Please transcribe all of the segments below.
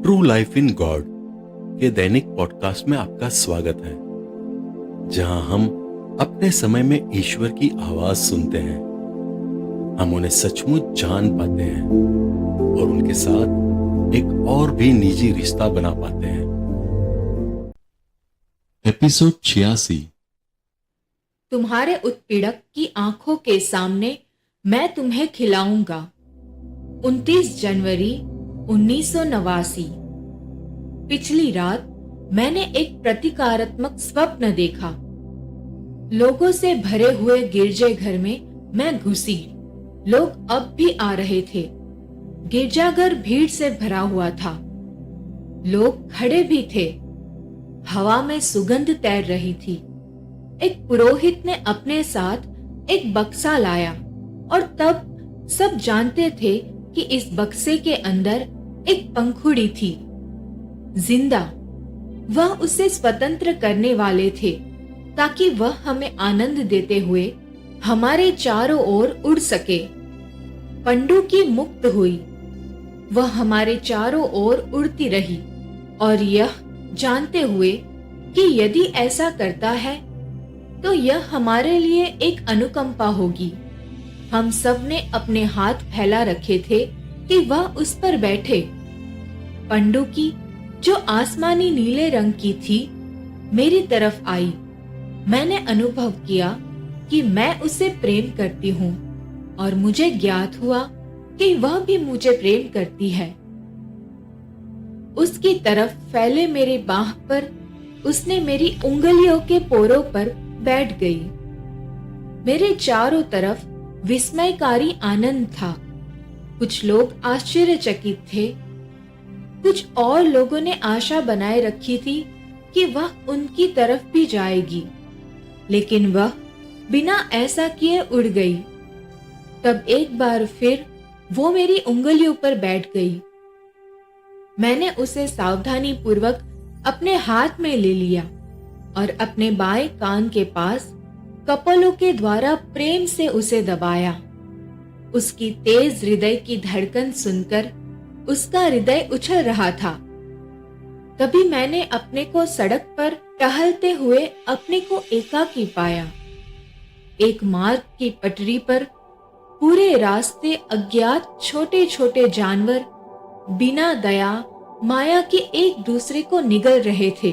True life in God के दैनिक podcast में आपका स्वागत है, जहां हम अपने समय में ईश्वर की आवाज सुनते हैं। हम उन्हें सचमुच जान पाते हैं और उनके साथ एक और भी निजी रिश्ता बना पाते हैं। एपिसोड 86। तुम्हारे उत्पीड़क की आंखों के सामने मैं तुम्हें खिलाऊंगा। 29 जनवरी 1989। पिछली रात मैंने एक प्रतीकात्मक स्वप्न देखा। लोगों से भरे हुए गिरजाघर में मैं घुसी। लोग अब भी आ रहे थे। गिरजाघर भीड़ से भरा हुआ था। लोग खड़े भी थे। हवा में सुगंध तैर रही थी। एक पुरोहित ने अपने साथ एक बक्सा लाया और तब सब जानते थे कि इस बक्से के अंदर एक पंखुड़ी थी, जिंदा। वह उसे स्वतंत्र करने वाले थे ताकि वह हमें आनंद देते हुए हमारे चारों ओर उड़ सके। पंडुकी मुक्त हुई। वह हमारे चारों ओर उड़ती रही और यह जानते हुए कि यदि ऐसा करता है तो यह हमारे लिए एक अनुकंपा होगी। हम सब ने अपने हाथ फैला रखे थे कि वह उस पर बैठे। पंडुकी, जो आसमानी नीले रंग की थी, मेरी तरफ आई। मैंने अनुभव किया कि मैं उसे प्रेम करती हूँ और मुझे ज्ञात हुआ कि वह भी मुझे प्रेम करती है। उसकी तरफ फैले मेरे बाह पर उसने मेरी उंगलियों के पोरों पर बैठ गई। मेरे चारों तरफ विस्मयकारी आनंद था। कुछ लोग आश्चर्यचकित थे। कुछ और लोगों ने आशा बनाए रखी थी कि वह उनकी तरफ भी जाएगी, लेकिन वह बिना ऐसा किए उड़ गई। तब एक बार फिर वो मेरी उंगलियों पर बैठ गई। मैंने उसे सावधानी पूर्वक अपने हाथ में ले लिया और अपने बाएं कान के पास कपोलों के द्वारा प्रेम से उसे दबाया। उसकी तेज हृदय की धड़कन सुनकर उसका हृदय उछल रहा था। तभी मैंने अपने को सड़क पर टहलते हुए अपने को एकाकी पाया। एक मार्ग की पटरी पर पूरे रास्ते अज्ञात छोटे छोटे जानवर बिना दया माया के एक दूसरे को निगल रहे थे।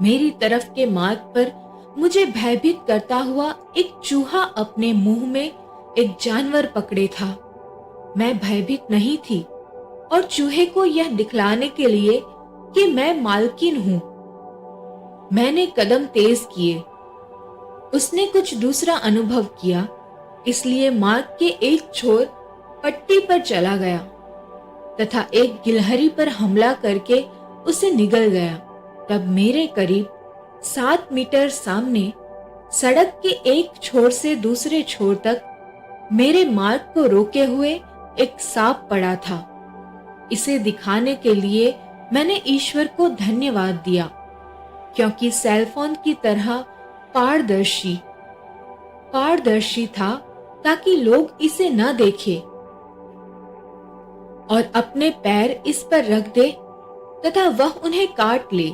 मेरी तरफ के मार्ग पर मुझे भयभीत करता हुआ एक चूहा अपने मुंह में एक जानवर पकड़े था। मैं भयभीत नहीं थी और चूहे को यह दिखलाने के लिए कि मैं मालकिन हूं, मैंने कदम तेज किए। उसने कुछ दूसरा अनुभव किया, इसलिए मार्ग के एक छोर पट्टी पर चला गया तथा एक गिलहरी पर हमला करके उसे निगल गया। तब मेरे करीब 7 मीटर सामने सड़क के एक छोर से दूसरे छोर तक मेरे मार्ग को रोके हुए एक सांप पड़ा था। इसे दिखाने के लिए मैंने ईश्वर को धन्यवाद दिया, क्योंकि सेलफोन की तरह पारदर्शी था ताकि लोग इसे न देखें और अपने पैर इस पर रख दे तथा वह उन्हें काट ले।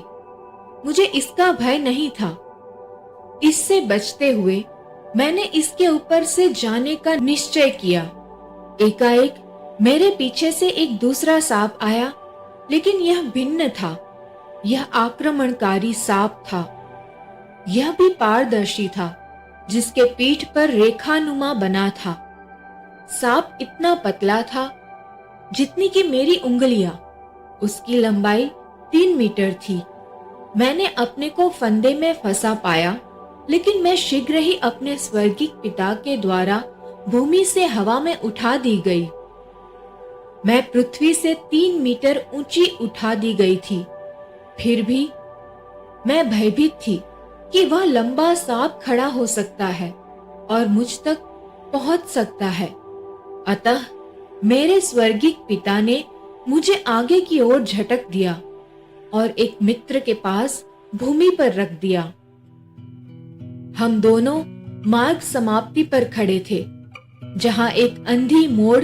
मुझे इसका भय नहीं था। इससे बचते हुए मैंने इसके ऊपर से जाने का निश्चय किया। एकाएक मेरे पीछे से एक दूसरा सांप आया, लेकिन यह भिन्न था। यह आक्रमणकारी सांप था। यह भी पारदर्शी था, जिसके पीठ पर रेखानुमा बना था। सांप इतना पतला था जितनी कि मेरी उंगलियां। उसकी लंबाई 3 मीटर थी। मैंने अपने को फंदे में फंसा पाया, लेकिन मैं शीघ्र ही अपने स्वर्गीय पिता के द्वारा भूमि से हवा में उठा दी गई। मैं पृथ्वी से 3 मीटर ऊंची उठा दी गई थी। फिर भी मैं भयभीत थी कि वह लंबा सांप खड़ा हो सकता है और मुझ तक पहुंच सकता है। अतः मेरे स्वर्गीय पिता ने मुझे आगे की ओर झटक दिया और एक मित्र के पास भूमि पर रख दिया। हम दोनों मार्ग समाप्ति पर खड़े थे, जहां एक अंधी मोड़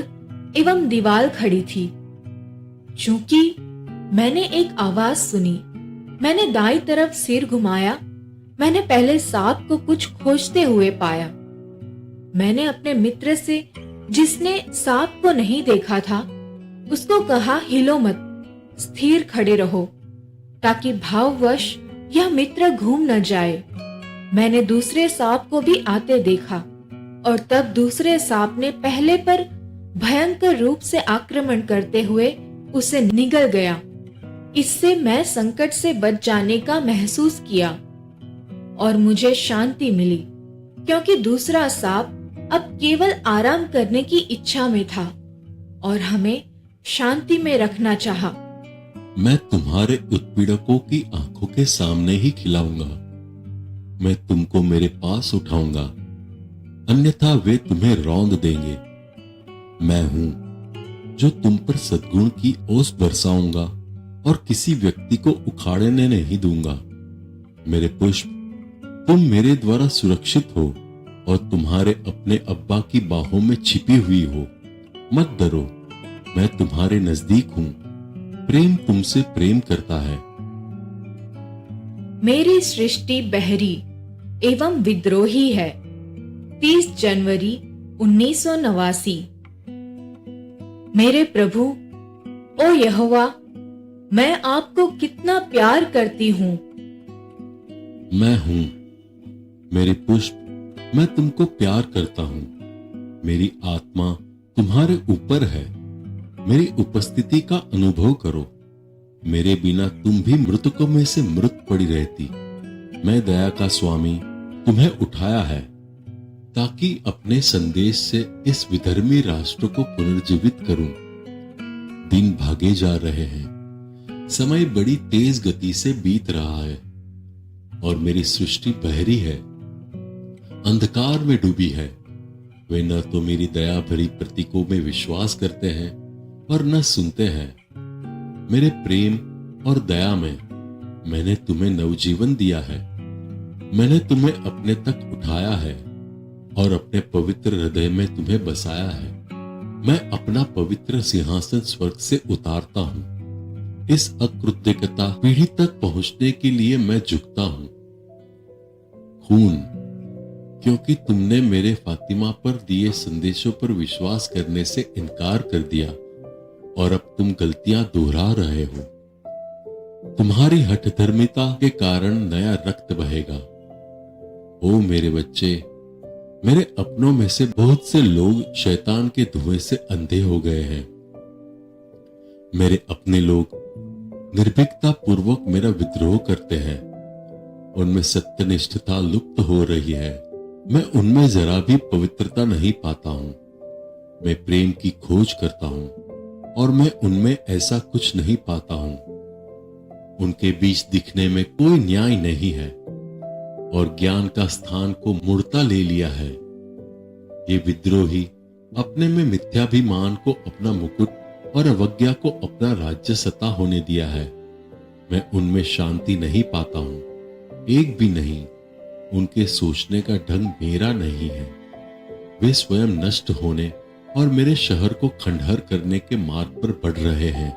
एवं दीवार खड़ी थी। चूंकि मैंने एक आवाज सुनी, मैंने दाईं तरफ सिर घुमाया। मैंने पहले सांप को कुछ खोजते हुए पाया। मैंने अपने मित्र से, जिसने सांप को नहीं देखा था, उसको कहा, हिलो मत, स्थिर खड़े रहो, ताकि भाववश यह मित्र घूम न जाए। मैंने दूसरे सांप को भी आते देखा और तब दूसरे सांप ने पहले पर भयंकर रूप से आक्रमण करते हुए उसे निगल गया। इससे मैं संकट से बच जाने का महसूस किया और मुझे शांति मिली, क्योंकि दूसरा सांप अब केवल आराम करने की इच्छा में था और हमें शांति में रखना चाहा। मैं तुम्हारे उत्पीड़कों की आंखों के सामने ही खिलाऊंगा। मैं तुमको मेरे पास उठाऊंगा, अन्यथा वे तुम्हें रौंद देंगे। मैं हूं जो तुम पर सद्गुण की ओस बरसाऊंगा और किसी व्यक्ति को उखाड़ने नहीं दूंगा। मेरे पुष्प, तुम मेरे द्वारा सुरक्षित हो और तुम्हारे अपने अब्बा की बाहों में छिपी हुई हो। मत डरो, मैं तुम्हारे नजदीक हूं। प्रेम तुमसे प्रेम करता है। मेरी सृष्टि बहरी एवं विद्रोही है। 30 जनवरी 1989। मेरे प्रभु, ओ यहोवा, मैं आपको कितना प्यार करती हूँ। मैं हूं, मेरे पुष्प, मैं तुमको प्यार करता हूं। मेरी आत्मा तुम्हारे ऊपर है। मेरी उपस्थिति का अनुभव करो। मेरे बिना तुम भी मृतकों में से मृत पड़ी रहती। मैं दया का स्वामी तुम्हें उठाया है, ताकि अपने संदेश से इस विधर्मी राष्ट्र को पुनर्जीवित करूं। दिन भागे जा रहे हैं, समय बड़ी तेज गति से बीत रहा है और मेरी सृष्टि बहरी है, अंधकार में डूबी है। वे न तो मेरी दया भरी प्रतीकों में विश्वास करते हैं और न सुनते हैं। मेरे प्रेम और दया में मैंने तुम्हें नवजीवन दिया है। मैंने तुम्हें अपने तक उठाया है और अपने पवित्र हृदय में तुम्हें बसाया है। मैं अपना पवित्र सिंहासन स्वर्ग से उतारता हूं। इस अकृतज्ञता पीढ़ी तक पहुंचने के लिए मैं झुकता हूं। खून, क्योंकि तुमने मेरे फातिमा पर दिए संदेशों पर विश्वास करने से इनकार कर दिया और अब तुम गलतियां दोहरा रहे हो। तुम्हारी हठधर्मिता के कारण नया रक्त बहेगा। ओ मेरे बच्चे, मेरे अपनों में से बहुत से लोग शैतान के धुएं से अंधे हो गए हैं। मेरे अपने लोग निर्भीकता पूर्वक मेरा विद्रोह करते हैं। उनमें सत्यनिष्ठता लुप्त हो रही है। मैं उनमें जरा भी पवित्रता नहीं पाता हूं। मैं प्रेम की खोज करता हूं और मैं उनमें ऐसा कुछ नहीं पाता हूं। उनके बीच दिखने में कोई न्याय नहीं है और ज्ञान का स्थान को मूर्ता ले लिया है। ये विद्रोही अपने में मिथ्याभिमान को अपना मुकुट और अवज्ञा को अपना राज्य सत्ता होने दिया है। मैं उनमें शांति नहीं पाता हूं, एक भी नहीं। उनके सोचने का ढंग मेरा नहीं है। वे स्वयं नष्ट होने और मेरे शहर को खंडहर करने के मार्ग पर बढ़ रहे हैं।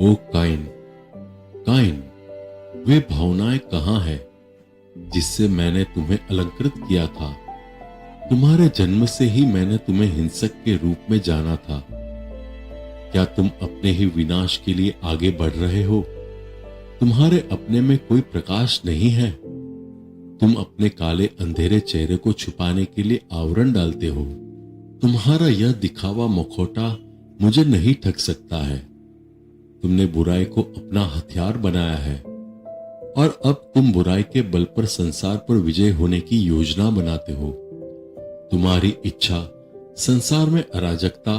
ओ काइन, काइन, वे भावनाएं कहां हैं जिससे मैंने तुम्हें अलंकृत किया था? तुम्हारे जन्म से ही मैंने तुम्हें हिंसक के रूप में जाना था। क्या तुम अपने ही विनाश के लिए आगे बढ़ रहे हो? तुम्हारे अपने में कोई प्रकाश नहीं है। तुम अपने काले अंधेरे चेहरे को छुपाने के लिए आवरण डालते हो। तुम्हारा यह दिखावा मुखौटा मुझे नहीं ठग सकता है। तुमने बुराई को अपना हथियार बनाया है और अब तुम बुराई के बल पर संसार पर विजय होने की योजना बनाते हो। तुम्हारी इच्छा संसार में अराजकता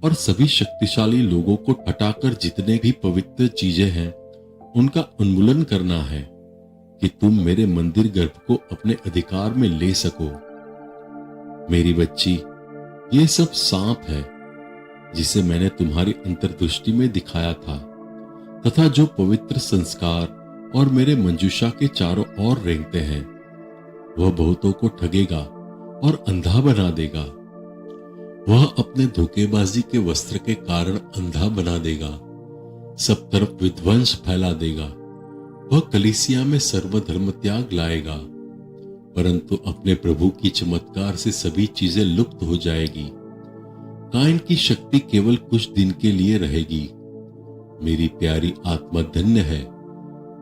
और सभी शक्तिशाली लोगों को हटाकर जितने भी पवित्र चीजें हैं उनका उन्मूलन करना है कि तुम मेरे मंदिर गर्भ को अपने अधिकार में ले सको। मेरी बच्ची, ये सब सांप है जिसे मैंने तुम्हारी अंतर्दृष्टि में दिखाया था तथा जो पवित्र संस्कार और मेरे मंजूषा के चारों ओर रेंगते हैं। वह बहुतों को ठगेगा और अंधा बना देगा। वह अपने धोखेबाजी के वस्त्र के कारण अंधा बना देगा सब तरफ विध्वंस फैला देगा। वह कलीसिया में सर्वधर्म त्याग लाएगा, परंतु अपने प्रभु की चमत्कार से सभी चीजें लुप्त हो जाएगी। कायन की शक्ति केवल कुछ दिन के लिए रहेगी। मेरी प्यारी आत्मा धन्य है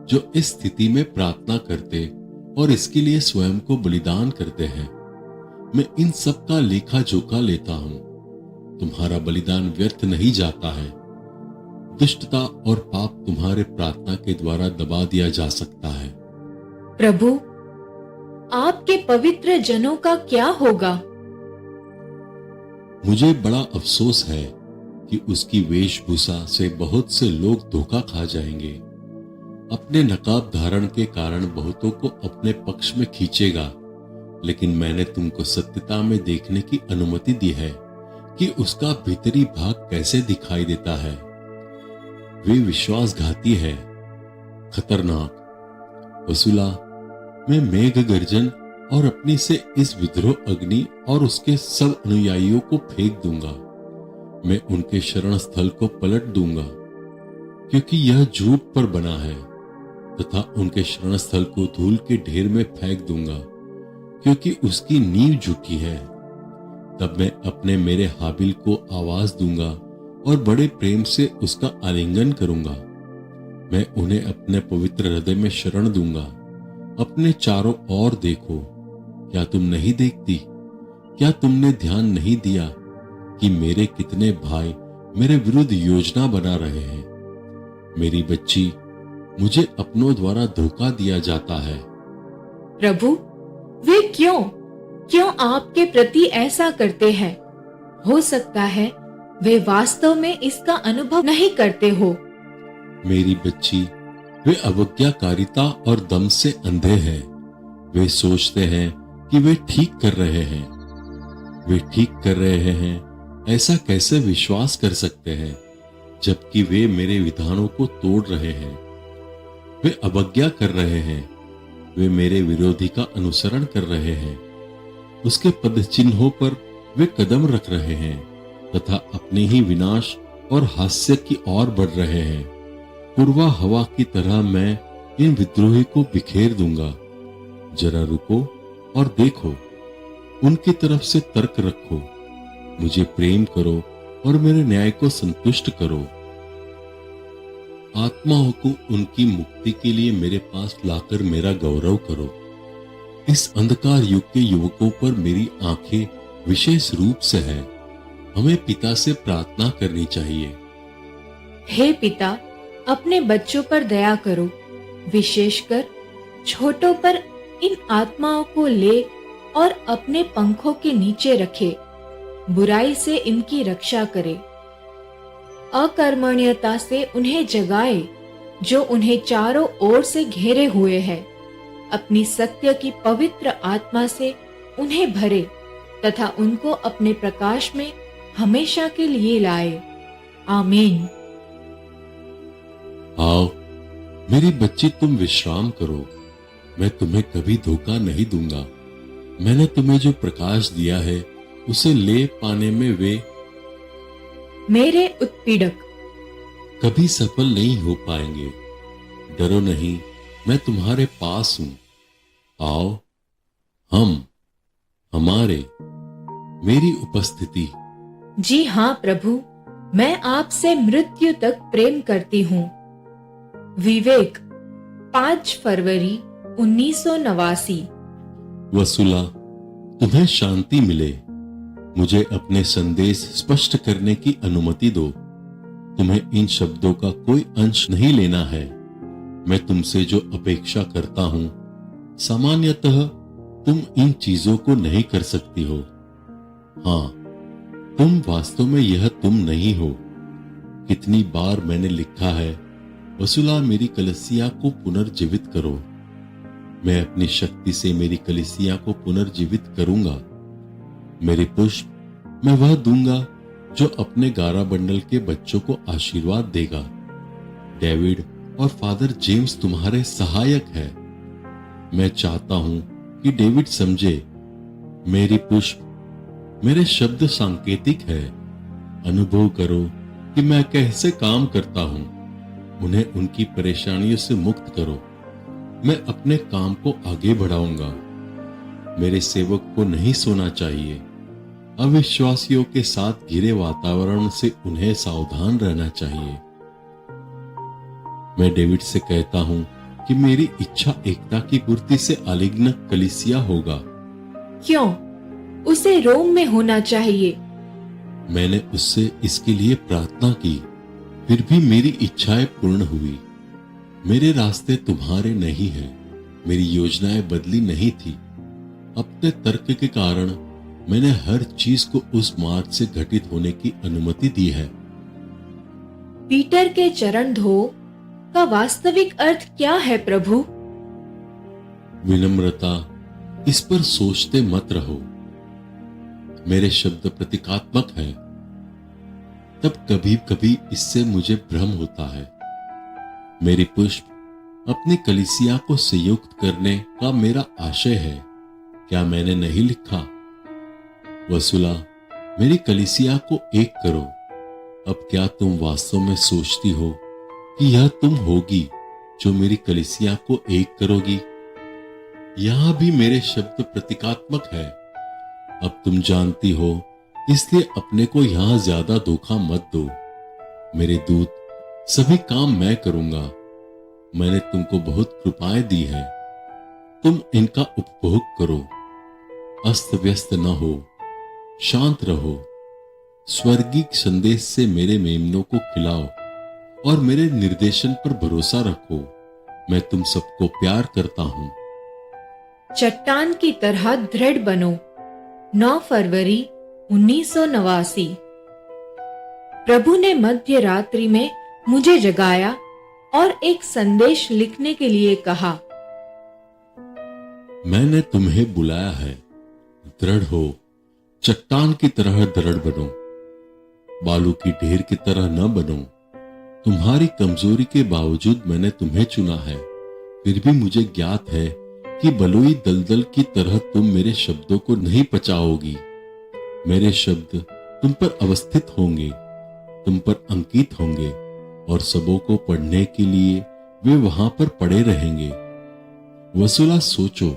जो इस स्थिति में प्रार्थना करते और इसके लिए स्वयं को बलिदान करते हैं। मैं इन सब का लेखा जोखा लेता हूं। तुम्हारा बलिदान व्यर्थ नहीं जाता है। दुष्टता और पाप तुम्हारे प्रार्थना के द्वारा दबा दिया जा सकता है। प्रभु, आपके पवित्र जनों का क्या होगा? मुझे बड़ा अफसोस है कि उसकी वेशभूषा से बहुत से लोग धोखा खा जाएंगे। अपने नकाब धारण के कारण बहुतों को अपने पक्ष में खींचेगा, लेकिन मैंने तुमको सत्यता में देखने की अनुमति दी है कि उसका भीतरी भाग कैसे दिखाई देता है। वे विश्वासघाती है, खतरनाक। वसूला, मैं मेघ गर्जन और अपनी से इस विद्रोह अग्नि और उसके सब अनुयायियों को फेंक दूंगा। मैं उनके शरण स्थल को पलट दूंगा, क्योंकि यह झूठ पर बना है, तथा उनके शरण स्थल को धूल के ढेर में फेंक दूंगा, क्योंकि उसकी नींव झूठी है। तब मैं अपने मेरे हाबिल को आवाज दूंगा और बड़े प्रेम से उसका आलिंगन करूंगा। मैं उन्हें अपने पवित्र हृदय में शरण दूंगा। अपने चारों ओर देखो, क्या तुम नहीं देखती? क्या तुमने ध्यान नहीं दिया कि मेरे कितने भाई मेरे विरुद्ध योजना बना रहे हैं? मेरी बच्ची, मुझे अपनों द्वारा धोखा दिया जाता है। प्रभु, वे क्यों आपके प्रति ऐसा करते हैं? हो सकता है वे वास्तव में इसका अनुभव नहीं करते हो। मेरी बच्ची, वे अवज्ञाकारिता और दम से अंधे हैं। वे सोचते हैं कि वे ठीक कर रहे हैं। वे ठीक कर रहे हैं, ऐसा कैसे विश्वास कर सकते हैं, जबकि वे मेरे विधानों को तोड़ रहे हैं। वे अवज्ञा कर रहे हैं। वे मेरे विरोधी का अनुसरण कर रहे हैं। उसके पद चिन्हों पर वे कदम रख रहे हैं तथा अपने ही विनाश और हास्य की ओर बढ़ रहे हैं। पूर्वा हवा की तरह मैं इन विद्रोही को बिखेर दूंगा। जरा रुको और देखो, उनकी तरफ से तर्क रखो। मुझे प्रेम करो और मेरे न्याय को संतुष्ट करो। आत्माओं को उनकी मुक्ति के लिए मेरे पास लाकर मेरा गौरव करो। इस अंधकार युग के युवकों पर मेरी आंखें विशेष रूप से है। हमें पिता से प्रार्थना करनी चाहिए। हे पिता, अपने बच्चों पर दया करो, विशेषकर छोटों पर। इन आत्माओं को ले और अपने पंखों के नीचे रखे। बुराई से इनकी रक्षा करे। अकर्मण्यता से उन्हें जगाए, जो उन्हें चारों ओर से घेरे हुए है। अपनी सत्य की पवित्र आत्मा से उन्हें भरे तथा उनको अपने प्रकाश में हमेशा के लिए लाए। आमीन। आओ मेरी बच्ची, तुम विश्राम करो। मैं तुम्हें कभी धोखा नहीं दूंगा। मैंने तुम्हें जो प्रकाश दिया है उसे ले पाने में वे मेरे उत्पीड़क कभी सफल नहीं हो पाएंगे। डरो नहीं, मैं तुम्हारे पास हूं। आओ, हमारे मेरी उपस्थिति। जी हाँ प्रभु, मैं आपसे मृत्यु तक प्रेम करती हूँ। विवेक, 5 फरवरी 1989। वसूला, तुम्हें शांति मिले। मुझे अपने संदेश स्पष्ट करने की अनुमति दो। तुम्हें इन शब्दों का कोई अंश नहीं लेना है। मैं तुमसे जो अपेक्षा करता हूं, सामान्यतः तुम इन चीजों को नहीं कर सकती हो। हाँ, तुम वास्तव में यह तुम नहीं हो। कितनी बार मैंने लिखा है, वसूला, मेरी कलीसिया को पुनर्जीवित करो। मैं अपनी शक्ति से मेरी कलीसिया को पुनर्जीवित करूंगा। मेरे पुष्प मैं वह दूंगा जो अपने गारा बंडल के बच्चों को आशीर्वाद देगा। डेविड और फादर जेम्स तुम्हारे सहायक है। मैं चाहता हूं कि डेविड समझे, मेरी पुष्प मेरे शब्द सांकेतिक है। अनुभव करो कि मैं कैसे काम करता हूं। उन्हें उनकी परेशानियों से मुक्त करो। मैं अपने काम को आगे बढ़ाऊंगा। मेरे सेवक को नहीं सोना चाहिए। अविश्वासियों के साथ घिरे वातावरण से उन्हें सावधान रहना चाहिए। मैं डेविड से कहता हूं कि मेरी इच्छा एकता की पूर्ति से अलिग्न कलीसिया होगा। क्यों? उसे रोम में होना चाहिए। मैंने उससे इसके लिए प्रार्थना की, फिर भी मेरी इच्छाएं पूर्ण हुई। मेरे रास्ते तुम्हारे नहीं हैं। मेरी योजनाएं बदली नहीं थी। अपने तर्क के कारण मैंने हर चीज को उस मार्ग से घटित होने की अनुमति दी है। पीटर के चरण धो का वास्तविक अर्थ क्या है प्रभु? विनम्रता। इस पर सोचते मत रहो। मेरे शब्द प्रतीकात्मक हैं। तब कभी कभी इससे मुझे भ्रम होता है। मेरी पुष्प अपनी कलीसिया को संयुक्त करने का मेरा आशय है। क्या मैंने नहीं लिखा? वसुला, मेरी कलीसिया को एक करो। अब क्या तुम वास्तव में सोचती हो कि यह तुम होगी जो मेरी कलीसिया को एक करोगी? यहां भी मेरे शब्द प्रतीकात्मक है। अब तुम जानती हो, इसलिए अपने को यहां ज्यादा धोखा मत दो। मेरे दूत, सभी काम मैं करूंगा। मैंने तुमको बहुत कृपाएं दी है। तुम इनका उपभोग करो। अस्त व्यस्त न हो, शांत रहो। स्वर्गीय संदेश से मेरे मेमनों को खिलाओ और मेरे निर्देशन पर भरोसा रखो। मैं तुम सबको प्यार करता हूं। चट्टान की तरह दृढ़ बनो। 9 फरवरी 1989। प्रभु ने मध्य रात्रि में मुझे जगाया और एक संदेश लिखने के लिए कहा। मैंने तुम्हें बुलाया है। दृढ़ हो, चट्टान की तरह दृढ़ बनो। बालू की ढेर की तरह न बनो। तुम्हारी कमजोरी के बावजूद मैंने तुम्हें चुना है। फिर भी मुझे ज्ञात है कि बलुई दलदल की तरह तुम मेरे शब्दों को नहीं पचाओगी। मेरे शब्द तुम पर अवस्थित होंगे, तुम पर अंकित होंगे और सबों को पढ़ने के लिए वे वहां पर पड़े रहेंगे। वसुला, सोचो,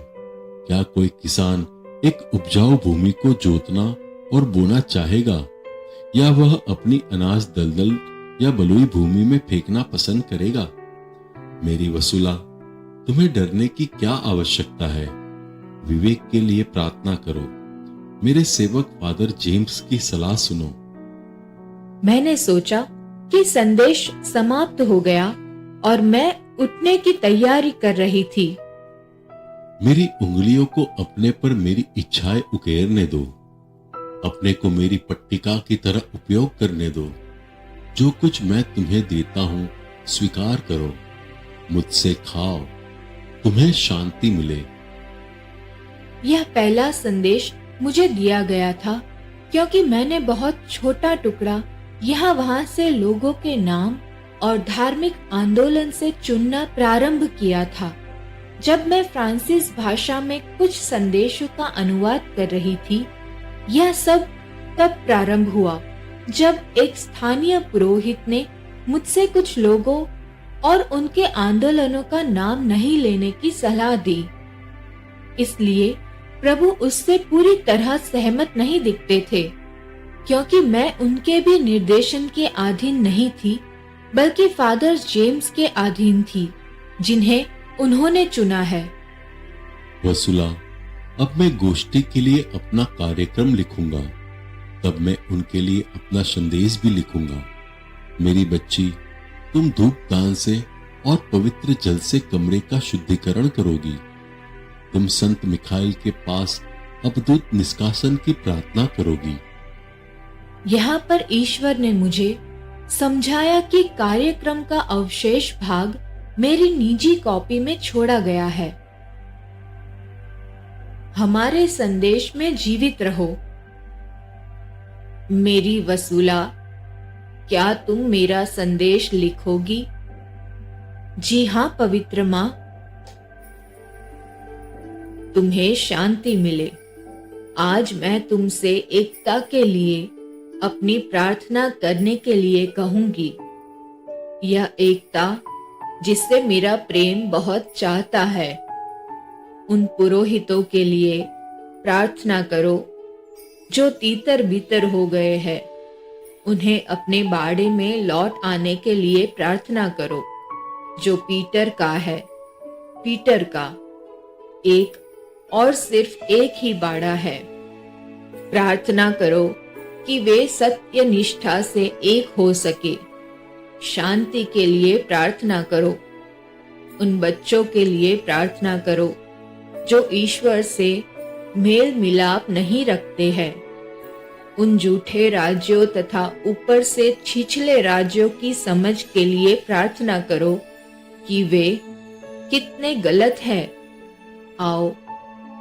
क्या कोई किसान एक उपजाऊ भूमि को जोतना और बोना चाहेगा, या वह अपनी अनाज दलदल या बलुई भूमि में फेंकना पसंद करेगा? मेरी वसुला, तुम्हें डरने की क्या आवश्यकता है? विवेक के लिए प्रार्थना करो। मेरे सेवक फादर जेम्स की सलाह सुनो। मैंने सोचा कि संदेश समाप्त हो गया और मैं उठने की तैयारी कर रही थी। मेरी उंगलियों को अपने पर मेरी इच्छाएं उकेरने दो। अपने को मेरी पट्टिका की तरह उपयोग करने दो। जो कुछ मैं तुम्हें देता हूं, स्वीकार करो। मुझसे खाओ, तुम्हें शांति मिले। यह पहला संदेश मुझे दिया गया था क्योंकि मैंने बहुत छोटा टुकड़ा यहाँ वहां से लोगों के नाम और धार्मिक आंदोलन से चुनना प्रारंभ किया था। जब मैं फ्रांसीसी भाषा में कुछ संदेशों का अनुवाद कर रही थी, यह सब तब प्रारंभ हुआ जब एक स्थानीय पुरोहित ने मुझसे कुछ लोगों और उनके आंदोलनों का नाम नहीं लेने की सलाह दी। इसलिए प्रभु उससे पूरी तरह सहमत नहीं दिखते थे, क्योंकि मैं उनके भी निर्देशन के अधीन नहीं थी, बल्कि फादर जेम्स के अधीन थी, जिन्हें उन्होंने चुना है। वसुला, अब मैं गोष्ठी के लिए अपना कार्यक्रम लिखूंगा। तब मैं उनके लिए अपना संदेश भी लिखूंगा। मेरी बच्ची, तुम धूपदान से और पवित्र जल से कमरे का शुद्धिकरण करोगी। तुम संत मिखाइल के पास अवधूत निष्कासन की प्रार्थना करोगी। यहाँ पर ईश्वर ने मुझे समझाया कि कार्यक्रम का अवशेष भाग मेरी निजी कॉपी में छोड़ा गया है। हमारे संदेश में जीवित रहो। मेरी वसूला, क्या तुम मेरा संदेश लिखोगी? जी हाँ पवित्र माँ। तुम्हें शांति मिले। आज मैं तुमसे एकता के लिए अपनी प्रार्थना करने के लिए कहूंगी। यह एकता जिससे मेरा प्रेम बहुत चाहता है। उन पुरोहितों के लिए प्रार्थना करो जो तीतर बीतर हो गए हैं। उन्हें अपने बाड़े में लौट आने के लिए प्रार्थना करो जो पीटर का है। पीटर का एक और सिर्फ एक ही बाड़ा है। प्रार्थना करो कि वे सत्य निष्ठा से एक हो सके। शांति के लिए प्रार्थना करो। उन बच्चों के लिए प्रार्थना करो जो ईश्वर से मेल मिलाप नहीं रखते हैं। उन झूठे राज्यों तथा ऊपर से छिछले राज्यों की समझ के लिए प्रार्थना करो कि वे कितने गलत हैं। आओ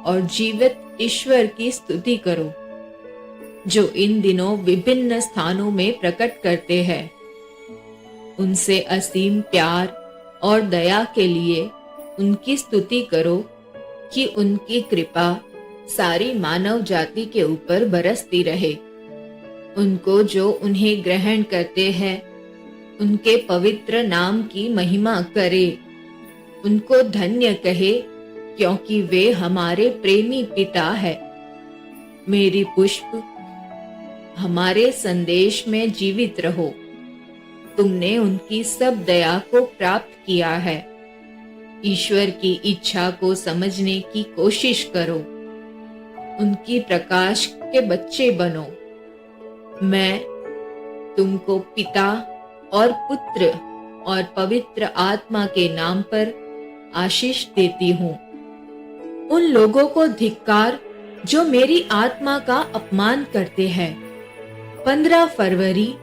और जीवित ईश्वर की स्तुति करो जो इन दिनों विभिन्न स्थानों में प्रकट करते हैं। उनसे असीम प्यार और दया के लिए उनकी स्तुति करो कि उनकी कृपा सारी मानव जाति के ऊपर बरसती रहे। उनको जो उन्हें ग्रहण करते हैं उनके पवित्र नाम की महिमा करे। उनको धन्य कहे क्योंकि वे हमारे प्रेमी पिता है। मेरी पुष्प, हमारे संदेश में जीवित रहो। तुमने उनकी सब दया को प्राप्त किया है। ईश्वर की इच्छा को समझने की कोशिश करो। उनकी प्रकाश के बच्चे बनो। मैं तुमको पिता और पुत्र और पवित्र आत्मा के नाम पर आशीष देती हूँ। उन लोगों को धिक्कार जो मेरी आत्मा का अपमान करते हैं। 15 फरवरी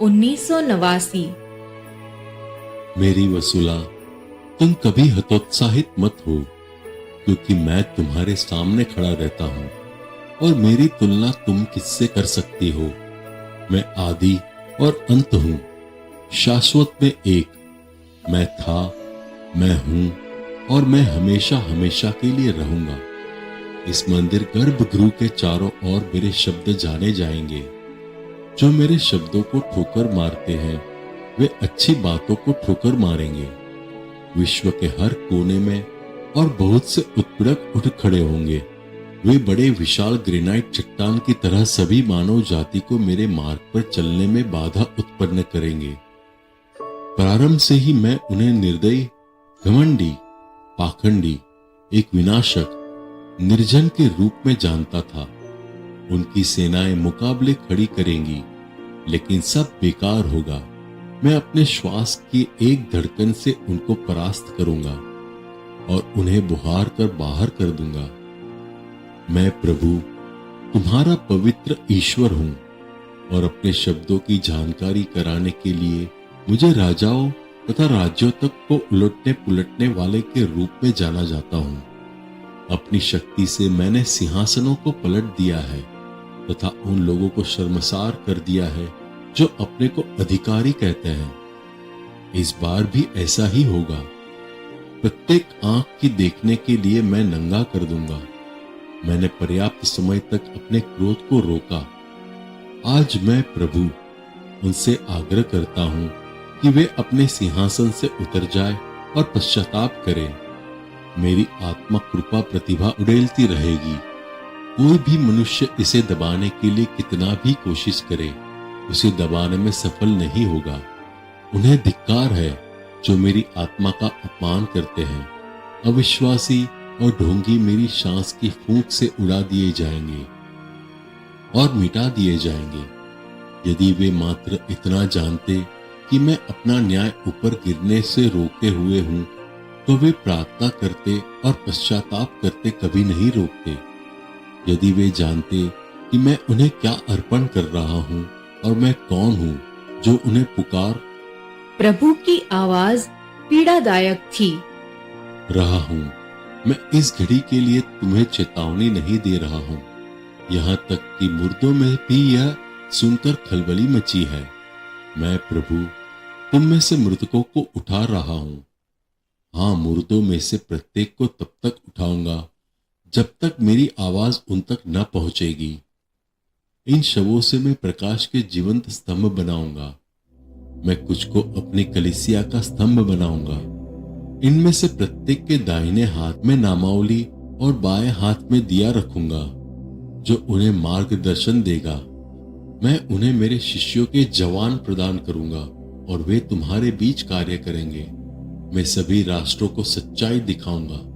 1989। मेरी वसूला, तुम कभी हतोत्साहित मत हो, क्योंकि मैं तुम्हारे सामने खड़ा रहता हूँ और मेरी तुलना तुम किससे कर सकती हो। मैं आदि और अंत हूँ, शाश्वत में एक। मैं था, मैं हूँ और मैं हमेशा हमेशा के लिए रहूंगा। इस मंदिर गर्भगृह के चारों ओर मेरे शब्द जाने जाएंगे। जो मेरे शब्दों को ठोकर मारते हैं वे अच्छी बातों को ठोकर मारेंगे। विश्व के हर कोने में और बहुत से उत्पीड़क उठ खड़े होंगे। वे बड़े विशाल ग्रेनाइट चट्टान की तरह सभी मानव जाति को मेरे मार्ग पर चलने में बाधा उत्पन्न करेंगे। प्रारंभ से ही मैं उन्हें निर्दयी, घमंडी, पाखंडी, एक विनाशक, निर्जन के रूप में जानता था। उनकी सेनाएं मुकाबले खड़ी करेंगी, लेकिन सब बेकार होगा। मैं अपने श्वास की एक धड़कन से उनको परास्त करूंगा और उन्हें बुहार कर बाहर कर दूंगा। मैं प्रभु, तुम्हारा पवित्र ईश्वर हूं और अपने शब्दों की जानकारी कराने के लिए मुझे राजाओं तथा राज्यों तक को उलटने पुलटने वाले के रूप में जाना जाता हूं। अपनी शक्ति से मैंने सिंहासनों को पलट दिया है तथा उन लोगों को शर्मसार कर दिया है जो अपने को अधिकारी कहते हैं। इस बार भी ऐसा ही होगा। प्रत्येक आंख की देखने के लिए मैं नंगा कर दूंगा। मैंने पर्याप्त समय तक अपने क्रोध को रोका। आज मैं प्रभु उनसे आग्रह करता हूं कि वे अपने सिंहासन से उतर जाए और पश्चाताप करें। मेरी आत्मा कृपा प्रतिभा उड़ेलती रहेगी। कोई भी मनुष्य इसे दबाने के लिए कितना भी कोशिश करे, उसे दबाने में सफल नहीं होगा। उन्हें धिक्कार है जो मेरी आत्मा का अपमान करते हैं। अविश्वासी और ढोंगी मेरी सांस की फूंक से उड़ा दिए जाएंगे और मिटा दिए जाएंगे। यदि वे मात्र इतना जानते कि मैं अपना न्याय ऊपर गिरने से रोके हुए हूं, तो वे प्रार्थना करते और पश्चाताप करते कभी नहीं रोकते। यदि वे जानते कि मैं उन्हें क्या अर्पण कर रहा हूं और मैं कौन हूं जो उन्हें पुकार। प्रभु की आवाज पीड़ादायक थी। रहा हूं। मैं इस घड़ी के लिए तुम्हें चेतावनी नहीं दे रहा हूं। यहां तक कि मुर्दों में भी यह सुनकर खलबली मची है। मैं प्रभु तुम में से मृतकों को उठा रहा हूं। हाँ, मुर्दों में से प्रत्येक को तब तक उठाऊंगा जब तक मेरी आवाज उन तक न पहुंचेगी। इन शवों से मैं प्रकाश के जीवंत स्तंभ बनाऊंगा। मैं कुछ को अपनी कलीसिया का स्तंभ बनाऊंगा। इनमें से प्रत्येक के दाहिने हाथ में नामावली और बाएं हाथ में दिया रखूंगा, जो उन्हें मार्गदर्शन देगा। मैं उन्हें मेरे शिष्यों के जवान प्रदान करूंगा और वे तुम्हारे बीच कार्य करेंगे। मैं सभी राष्ट्रों को सच्चाई दिखाऊंगा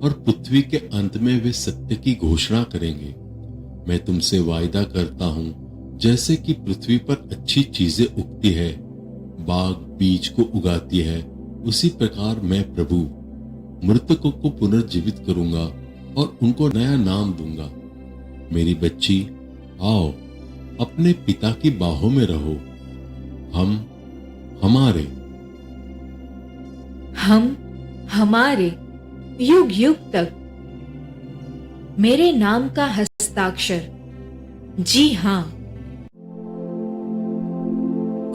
और पृथ्वी के अंत में वे सत्य की घोषणा करेंगे। मैं तुमसे वायदा करता हूं, जैसे कि पृथ्वी पर अच्छी चीजें उगती है, बाग बीज को उगाती है, उसी प्रकार मैं प्रभु मृतकों को पुनर्जीवित करूंगा और उनको नया नाम दूंगा। मेरी बच्ची, आओ अपने पिता की बाहों में रहो। हम हमारे युग युग तक। मेरे नाम का हस्ताक्षर। जी हाँ।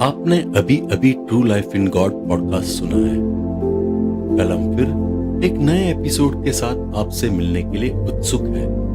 आपने अभी अभी true life in God podcast सुना है। कल हम फिर एक नए एपिसोड के साथ आपसे मिलने के लिए उत्सुक हैं।